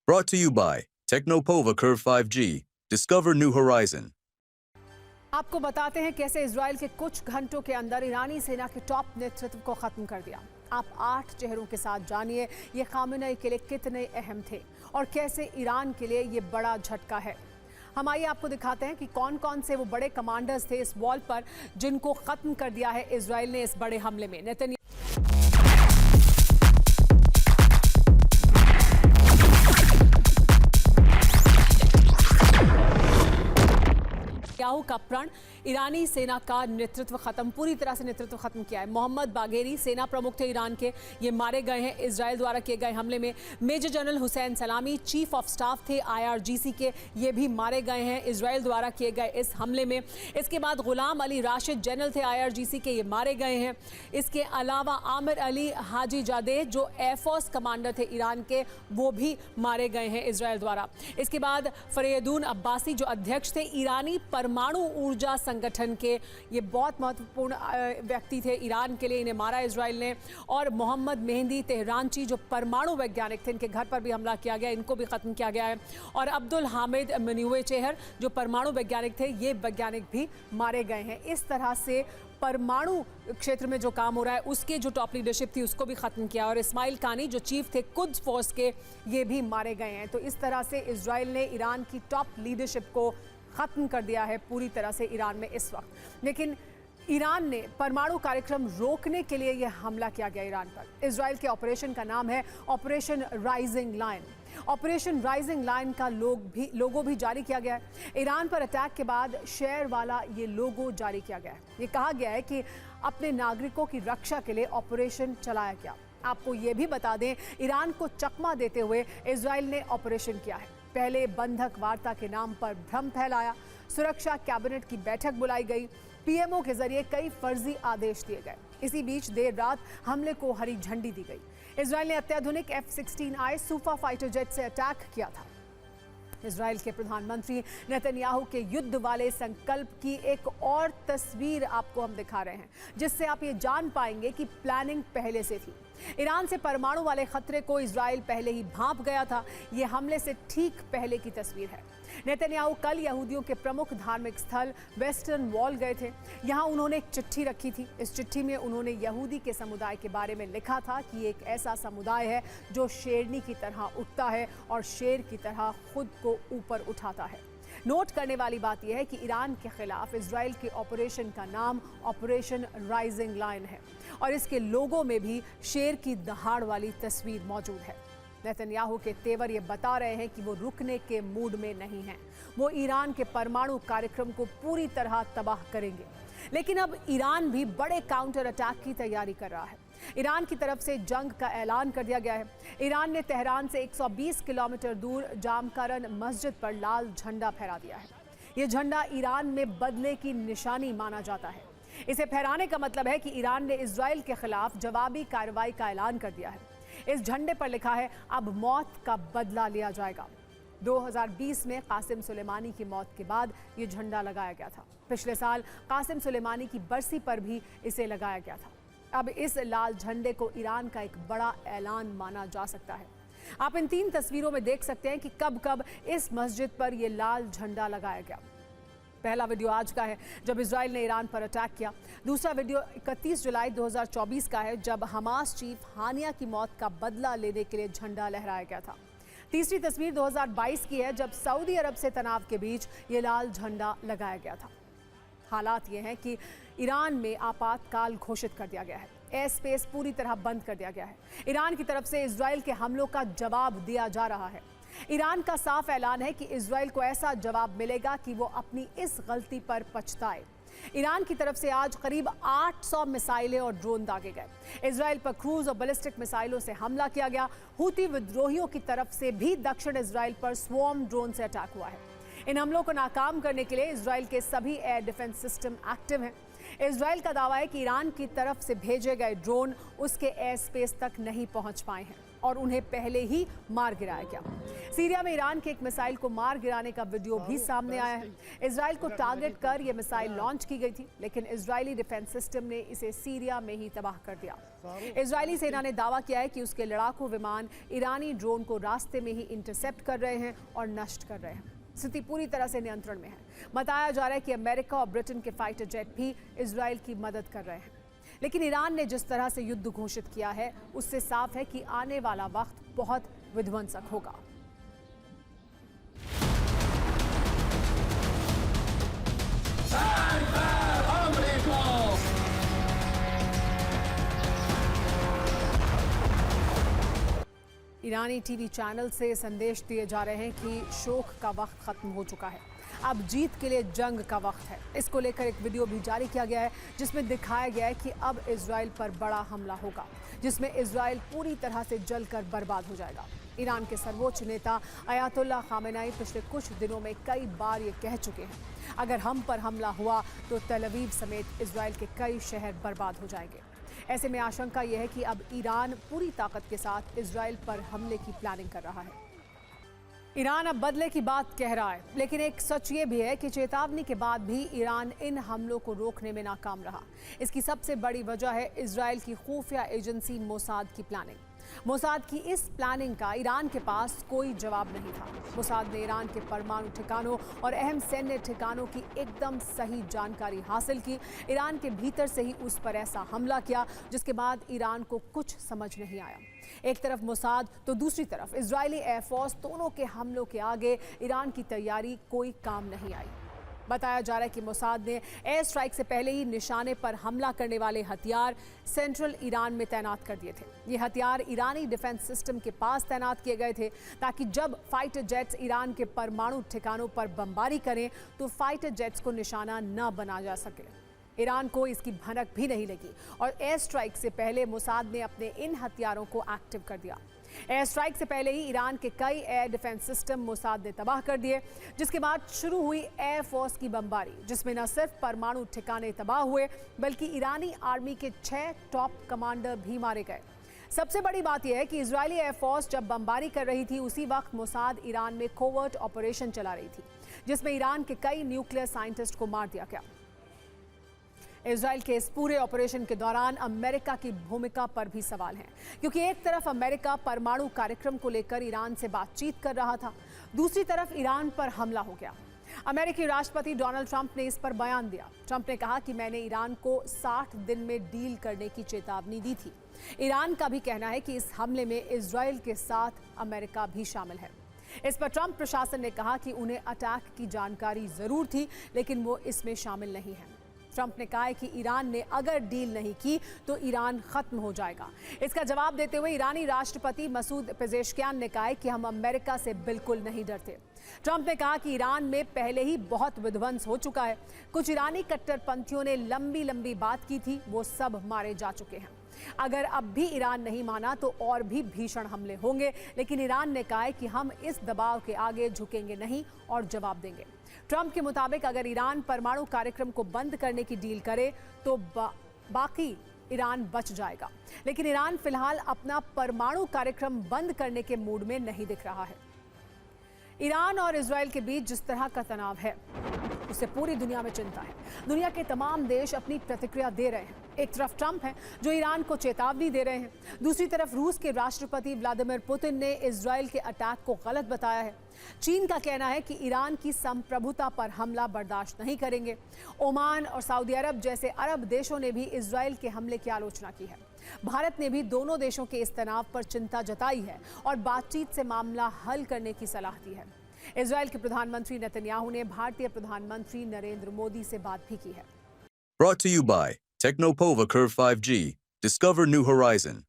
Brought to you by Technopova Curve 5G. Discover new horizon. आपको बताते हैं कैसे इजराइल के कुछ घंटों के अंदर ईरानी सेना के टॉप नेतृत्व को खत्म कर दिया। आप 8 चेहरों के साथ जानिए ये खामेनेई के लिए कितने अहम थे और कैसे ईरान के लिए ये बड़ा झटका है। हम आइए आपको दिखाते हैं कि कौन कौन से वो बड़े कमांडर्स थे इस वॉल पर जिनको खत्म कर दिया है इजराइल ने इस बड़े हमले में। नेतन्याहू का प्रण ईरानी सेना का नेतृत्व खत्म, पूरी तरह से नेतृत्व खत्म किया है। मोहम्मद बागेरी सेना प्रमुख थे ईरान के, ये मारे गए हैं इजराइल द्वारा किए गए हमले में। मेजर जनरल हुसैन सलामी चीफ ऑफ स्टाफ थे IRGC के, ये भी मारे गए हैं इजराइल द्वारा किए गए इस हमले में। इसके बाद गुलाम अली राशिद जनरल थे IRGC के, ये मारे गए हैं। इसके अलावा आमिर अली हाजी जादेह जो एयरफोर्स कमांडर थे ईरान के, वो भी मारे गए हैं इजराइल द्वारा। इसके बाद फरीदून अब्बासी जो अध्यक्ष थे ईरानी परमाणु ऊर्जा संगठन के, ये बहुत महत्वपूर्ण व्यक्ति थे ईरान के लिए, इन्हें मारा इजराइल ने। और मोहम्मद मेहंदी तेहरानची जो परमाणु वैज्ञानिक थे, इनके घर पर भी हमला किया गया, इनको भी खत्म किया गया है। और अब्दुल हामिद मनीवेचेहर जो परमाणु वैज्ञानिक थे, ये वैज्ञानिक भी मारे गए हैं। इस तरह से परमाणु क्षेत्र में जो काम हो रहा है उसके जो टॉप लीडरशिप थी उसको भी खत्म किया। और इस्माइल कानी जो चीफ थे कुद्स फोर्स के, ये भी मारे गए हैं। तो इस तरह से इजराइल ने ईरान की टॉप लीडरशिप को खत्म कर दिया है पूरी तरह से ईरान में इस वक्त। लेकिन ईरान ने परमाणु कार्यक्रम रोकने के लिए यह हमला किया गया ईरान पर। इजराइल के ऑपरेशन का नाम है operation rising line. Operation rising line का लोगो भी जारी किया गया है। ईरान पर अटैक के बाद शेयर वाला ये लोगो जारी किया गया है। ये कहा गया है कि अपने नागरिकों की रक्षा के लिए ऑपरेशन चलाया गया। आपको ये भी बता दें, ईरान को चकमा देते हुए इजराइल ने ऑपरेशन किया है। पहले बंधक वार्ता के नाम पर भ्रम फैलाया, सुरक्षा कैबिनेट की बैठक बुलाई गई, PMO के जरिए कई फर्जी आदेश दिए गए। इसी बीच देर रात हमले को हरी झंडी दी गई। इजराइल ने अत्याधुनिक F-16I सुपर फाइटर जेट से अटैक किया था। इजराइल के प्रधानमंत्री नेतन्याहू के युद्ध वाले संकल्प की एक और तस्वीर आपको हम दिखा रहे हैं, जिससे आप ये जान पाएंगे कि प्लानिंग पहले से थी। ईरान से परमाणु वाले खतरे को इजराइल पहले ही भांप गया था। ये हमले से ठीक पहले की तस्वीर है। नेतन्याहू कल यहूदियों के प्रमुख धार्मिक स्थल वेस्टर्न वॉल गए थे। यहाँ उन्होंने एक चिट्ठी रखी थी। इस चिट्ठी में उन्होंने यहूदी के समुदाय के बारे में लिखा था कि ये एक ऐसा समुदाय है जो शेरनी की तरह उठता है और शेर की तरह खुद को ऊपर उठाता है। नोट करने वाली बात यह है कि ईरान के खिलाफ इजराइल के ऑपरेशन का नाम ऑपरेशन राइजिंग लाइन है और इसके लोगों में भी शेर की दहाड़ वाली तस्वीर मौजूद है। नेतन्याहू के तेवर ये बता रहे हैं कि वो रुकने के मूड में नहीं हैं। वो ईरान के परमाणु कार्यक्रम को पूरी तरह तबाह करेंगे। लेकिन अब ईरान भी बड़े काउंटर अटैक की तैयारी कर रहा है। ईरान की तरफ से जंग का ऐलान कर दिया गया है। ईरान ने तेहरान से 120 किलोमीटर दूर जामकरन मस्जिद पर लाल झंडा फहरा दिया है। ये झंडा ईरान में बदले की निशानी माना जाता है। इसे फहराने का मतलब है कि ईरान ने इजराइल के खिलाफ जवाबी कार्रवाई का ऐलान कर दिया है। इस झंडे पर लिखा है, अब मौत का बदला लिया जाएगा। 2020 में कासिम सुलेमानी की मौत के बाद ये झंडा लगाया गया था। पिछले साल कासिम सुलेमानी की बरसी पर भी इसे लगाया गया था। अब इस लाल झंडे को ईरान का एक बड़ा ऐलान माना जा सकता है। आप इन 3 तस्वीरों में देख सकते हैं कि कब कब इस मस्जिद पर यह लाल झंडा लगाया गया। पहला वीडियो आज का है जब इजराइल ने ईरान पर अटैक किया। दूसरा वीडियो 31 जुलाई 2024 का है जब हमास चीफ हानिया की मौत का बदला लेने के लिए झंडा लहराया गया था। तीसरी तस्वीर 2022 की है जब सऊदी अरब से तनाव के बीच ये लाल झंडा लगाया गया था। हालात ये हैं कि ईरान में आपातकाल घोषित कर दिया गया है। एयर स्पेस पूरी तरह बंद कर दिया गया है। ईरान की तरफ से इजराइल के हमलों का जवाब दिया जा रहा है। ईरान का साफ ऐलान है कि इजराइल को ऐसा जवाब मिलेगा कि वो अपनी इस गलती पर पछताए। ईरान की तरफ से आज करीब 800 मिसाइलें और ड्रोन दागे गए। इजराइल पर क्रूज और बैलिस्टिक मिसाइलों से हमला किया गया। हूती विद्रोहियों की तरफ से भी दक्षिण इजराइल पर स्वॉर्म ड्रोन से अटैक हुआ है। इन हमलों को नाकाम करने के लिए इजराइल के सभी एयर डिफेंस सिस्टम एक्टिव हैं। इजराइल का दावा है कि ईरान की तरफ से भेजे गए ड्रोन उसके एयर स्पेस तक नहीं पहुंच पाए हैं और उन्हें पहले ही मार गिराया गया। सीरिया में ईरान के एक मिसाइल को मार गिराने का वीडियो भी सामने आया है। इजराइल को टारगेट कर यह मिसाइल लॉन्च की गई थी, लेकिन इजरायली डिफेंस सिस्टम ने इसे सीरिया में ही तबाह कर दिया। इजरायली सेना ने दावा किया है कि उसके लड़ाकू विमान ईरानी ड्रोन को रास्ते में ही इंटरसेप्ट कर रहे हैं और नष्ट कर रहे हैं। स्थिति पूरी तरह से नियंत्रण में है। बताया जा रहा है कि अमेरिका और ब्रिटेन के फाइटर जेट भी इजराइल की मदद कर रहे हैं। लेकिन ईरान ने जिस तरह से युद्ध घोषित किया है, उससे साफ है कि आने वाला वक्त बहुत विध्वंसक होगा। ईरानी टीवी चैनल से संदेश दिए जा रहे हैं कि शोक का वक्त खत्म हो चुका है, अब जीत के लिए जंग का वक्त है। इसको लेकर एक वीडियो भी जारी किया गया है, जिसमें दिखाया गया है कि अब इजराइल पर बड़ा हमला होगा, जिसमें इजराइल पूरी तरह से जलकर बर्बाद हो जाएगा। ईरान के सर्वोच्च नेता अयातुल्लाह खामेनेई पिछले कुछ दिनों में कई बार ये कह चुके हैं, अगर हम पर हमला हुआ तो तेल अवीव समेत इजराइल के कई शहर बर्बाद हो जाएंगे। ऐसे में आशंका यह है कि अब ईरान पूरी ताकत के साथ इजराइल पर हमले की प्लानिंग कर रहा है। ईरान अब बदले की बात कह रहा है, लेकिन एक सच ये भी है कि चेतावनी के बाद भी ईरान इन हमलों को रोकने में नाकाम रहा। इसकी सबसे बड़ी वजह है इजराइल की खुफिया एजेंसी मोसाद की प्लानिंग। मोसाद की इस प्लानिंग का ईरान के पास कोई जवाब नहीं था। मोसाद ने ईरान के परमाणु ठिकानों और अहम सैन्य ठिकानों की एकदम सही जानकारी हासिल की। ईरान के भीतर से ही उस पर ऐसा हमला किया, जिसके बाद ईरान को कुछ समझ नहीं आया। एक तरफ मोसाद तो दूसरी तरफ इजरायली एयरफोर्स, दोनों के हमलों के आगे ईरान की तैयारी कोई काम नहीं आई। बताया जा रहा है कि मोसाद ने एयर स्ट्राइक से पहले ही निशाने पर हमला करने वाले हथियार सेंट्रल ईरान में तैनात कर दिए थे। ये हथियार ईरानी डिफेंस सिस्टम के पास तैनात किए गए थे, ताकि जब फाइटर जेट्स ईरान के परमाणु ठिकानों पर बमबारी करें तो फाइटर जेट्स को निशाना न बना जा सके। ईरान को इसकी भनक भी नहीं लगी और एयर स्ट्राइक से पहले मोसाद ने अपने इन हथियारों को एक्टिव कर दिया। एयर स्ट्राइक से पहले ही ईरान के कई एयर डिफेंस सिस्टम मोसाद ने तबाह कर दिए, जिसके बाद शुरू हुई एयर फोर्स की बमबारी, जिसमें न सिर्फ परमाणु ठिकाने तबाह हुए, बल्कि ईरानी आर्मी के 6 टॉप कमांडर भी मारे गए। सबसे बड़ी बात यह है कि इजरायली एयरफोर्स जब बमबारी कर रही थी, उसी वक्त मोसाद ईरान में कोवर्ट ऑपरेशन चला रही थी, जिसमें ईरान के कई न्यूक्लियर साइंटिस्ट को मार दिया गया। इजराइल के इस पूरे ऑपरेशन के दौरान अमेरिका की भूमिका पर भी सवाल है, क्योंकि एक तरफ अमेरिका परमाणु कार्यक्रम को लेकर ईरान से बातचीत कर रहा था, दूसरी तरफ ईरान पर हमला हो गया। अमेरिकी राष्ट्रपति डोनाल्ड ट्रंप ने इस पर बयान दिया। ट्रंप ने कहा कि मैंने ईरान को 60 दिन में डील करने की चेतावनी दी थी। ईरान का भी कहना है कि इस हमले में इजराइल के साथ अमेरिका भी शामिल है। इस पर ट्रंप प्रशासन ने कहा कि उन्हें अटैक की जानकारी जरूर थी, लेकिन वो इसमें शामिल नहीं है। ट्रंप ने कहा है कि ईरान ने अगर डील नहीं की तो ईरान खत्म हो जाएगा। इसका जवाब देते हुए ईरानी राष्ट्रपति मसूद पेजेश्कियान ने कहा है कि हम अमेरिका से बिल्कुल नहीं डरते। ट्रंप ने कहा कि ईरान में पहले ही बहुत विध्वंस हो चुका है। कुछ ईरानी कट्टरपंथियों ने लंबी लंबी बात की थी, वो सब मारे जा चुके हैं। अगर अब भी ईरान नहीं माना तो और भी भीषण हमले होंगे, लेकिन ईरान ने कहा है कि हम इस दबाव के आगे झुकेंगे नहीं और जवाब देंगे। ट्रंप के मुताबिक अगर ईरान परमाणु कार्यक्रम को बंद करने की डील करे तो बाकी ईरान बच जाएगा, लेकिन ईरान फिलहाल अपना परमाणु कार्यक्रम बंद करने के मूड में नहीं दिख रहा है। ईरान और इजराइल के बीच जिस तरह का तनाव है, उससे पूरी दुनिया में चिंता है। दुनिया के तमाम देश अपनी प्रतिक्रिया दे रहे हैं। एक तरफ ट्रंप है जो ईरान को चेतावनी दे रहे हैं, दूसरी तरफ रूस के राष्ट्रपति व्लादिमीर पुतिन ने इजराइल के अटैक को गलत बताया है। चीन का कहना है कि ईरान की संप्रभुता पर हमला बर्दाश्त नहीं करेंगे। ओमान और सऊदी अरब जैसे अरब देशों ने भी इजराइल के हमले की आलोचना की है। भारत ने भी दोनों देशों के इस तनाव पर चिंता जताई है और बातचीत से मामला हल करने की सलाह दी है। इजराइल के प्रधानमंत्री नेतन्याहू ने भारतीय प्रधानमंत्री नरेंद्र मोदी से बात भी की है। Brought to you by Technopova Curve 5G. Discover new horizon.